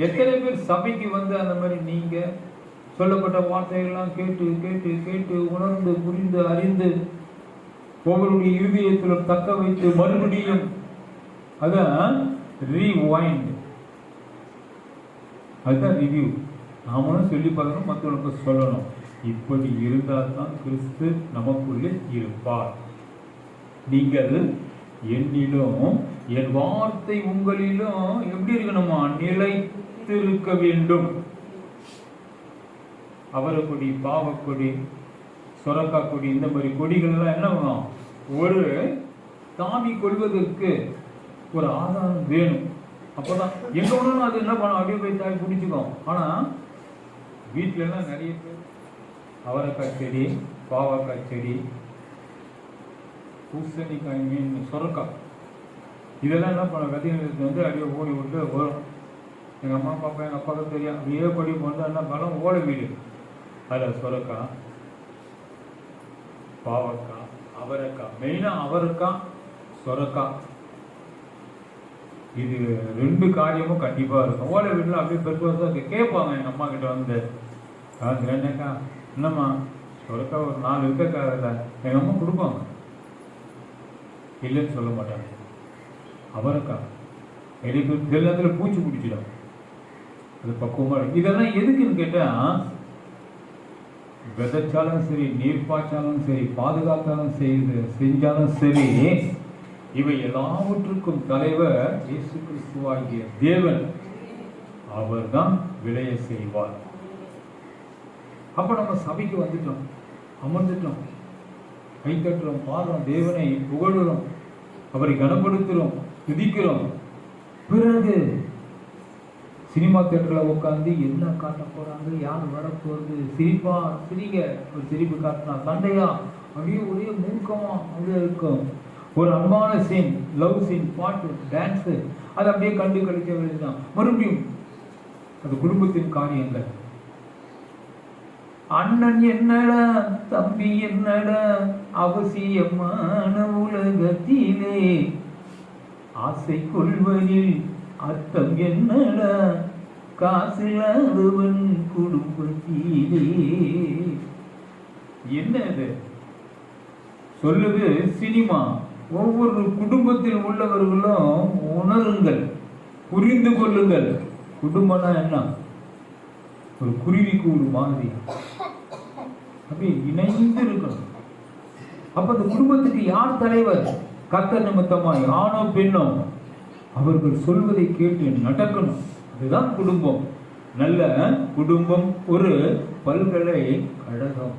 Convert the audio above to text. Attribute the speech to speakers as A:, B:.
A: எத்தனை பேர் சபைக்கு வந்து அந்த மாதிரி நீங்க சொல்லப்பட்ட வார்த்தைகள்லாம் கேட்டு கேட்டு கேட்டு உணர்ந்து புரிந்து அறிந்து உங்களுடைய இருதயத்தில் தக்க வைத்து மறுபடியும் அதான் ரீவைண்ட், அதுதான் ரிவ்யூ. நாமளும் சொல்லி பார்க்கணும், மற்றவர்களுக்கு சொல்லணும். இப்படி இருந்தால் தான் கிறிஸ்து நமக்குள்ளே இருப்பார். நீங்கள் என்னிலும் என் வார்த்தை உங்களிலும் எப்படி இருக்கணுமா? நிலைத்திருக்க வேண்டும். அவரக்கொடி, பாவக்கொடி, சொரக்கா கொடி, இந்த மாதிரி கொடிகள்லாம் என்ன பண்ணும்? ஒரு தாவி கொள்வதற்கு ஒரு ஆதாரம் வேணும். அப்போதான் எங்க ஒன்றும் அது என்ன பண்ணும்? அப்படியே போய் தாவி பிடிச்சிக்கும். ஆனால் வீட்டில எல்லாம் நிறைய பேர் அவரைக்காய் செடி, பாவக்காய் செடி, பூசணிக்காய், மீன், சொரக்காய் இதெல்லாம் என்ன பண்ண விதைகளுக்கு வந்து அப்படியே ஓடி விட்டு வரும். எங்கள் அம்மா பாப்பா எங்கள் அப்பாவுக்கு தெரியும். அப்படியே கொடி போட்டு என்ன பண்ணலாம்? ஓலை வீடு. அதில் சொரக்காய், பாவக்காய், அவரைக்காய், மெயினாக அவரைக்காய், சொரக்காய், இது ரெண்டு காரியமும் கண்டிப்பாக இருக்கும். ஓலை வீட்டில் அப்படியே பெருசாக கேட்பாங்க எங்கள் அம்மா கிட்ட வந்து, என்னக்கா என்னம்மா சொரக்கா ஒரு 4 இருக்கக்கா இல்லை, எங்கள் அம்மா கொடுப்பாங்க, இல்லைன்னு சொல்ல மாட்டாங்க. அவரைக்கா எனக்கு எல்லாத்துல பூச்சி பிடிச்சிடும், அது பக்குவமாக இருக்கும். இதெல்லாம் எதுக்குன்னு கேட்டால், விதைச்சாலும் சரி, நீர் பாய்ச்சாலும் சரி, பாதுகாத்தாலும் செஞ்சாலும் சரி, இவை எல்லாவற்றுக்கும் தலைவர் இயேசு கிறிஸ்துவாகிய தேவன். அவர் தான் விளைய செய்வார். அப்ப நம்ம சபைக்கு வந்துட்டோம், அமர்ந்துட்டோம், கை தட்டுறோம், பாடுறோம், தேவனை புகழுறோம், அவரை கனப்படுத்துறோம், துதிக்கிறோம். பிறகு சினிமா தியேட்டரில் உட்காந்து என்ன காட்ட போறாங்க, யார் வரப்போறது, சிரிப்பா சிரிங்க, ஒரு சிரிப்பு காட்டினா சண்டையா, அப்படியே ஒரே மூர்க்கமா அப்படியே இருக்கும். ஒரு அன்பான சீன், லவ் சீன், பாட்டு, டான்ஸு, அது அப்படியே கண்டு கழிக்க வேண்டியதுதான். மறுபடியும் அது குடும்பத்தின் காரியங்கள். அண்ணன் என்னடா, தம்பி என்னடா, அவசியமான உலகத்திலே ஆசை கொள்வதில் அர்த்தம் என்னடா, காசில்லாதவன் குடும்பத்திலே. என்ன இது சொல்லுது? சினிமா. ஒவ்வொரு குடும்பத்தில் உள்ளவர்களும் உணருங்கள், புரிந்து கொள்ளுங்கள். குடும்பம்னா என்ன? ஒரு குருவி கூடு மாதிரி அப்படி இணைந்து இருக்கணும். அப்ப அந்த குடும்பத்துக்கு யார் தலைவர்? கர்த்தர் நிமித்தமாய் ஆணோ பெண்ணோ அவர்கள் சொல்வதை கேட்டு நடக்கணும். அதுதான் குடும்பம். நல்ல குடும்பம் ஒரு பல்கலைக்கழகம்.